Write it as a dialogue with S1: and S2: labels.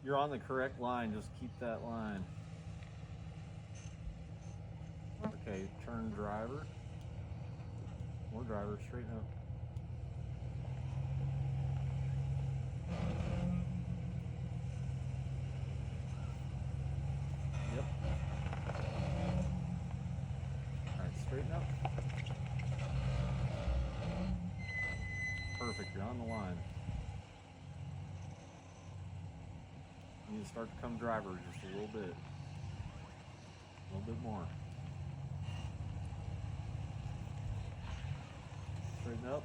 S1: You're on the correct line. Just keep that line. Okay, turn driver. More driver, straighten up. Yep. Alright, straighten up. Perfect, you're on the line. You need to start to come driver just a little bit. A little bit more. Straighten up.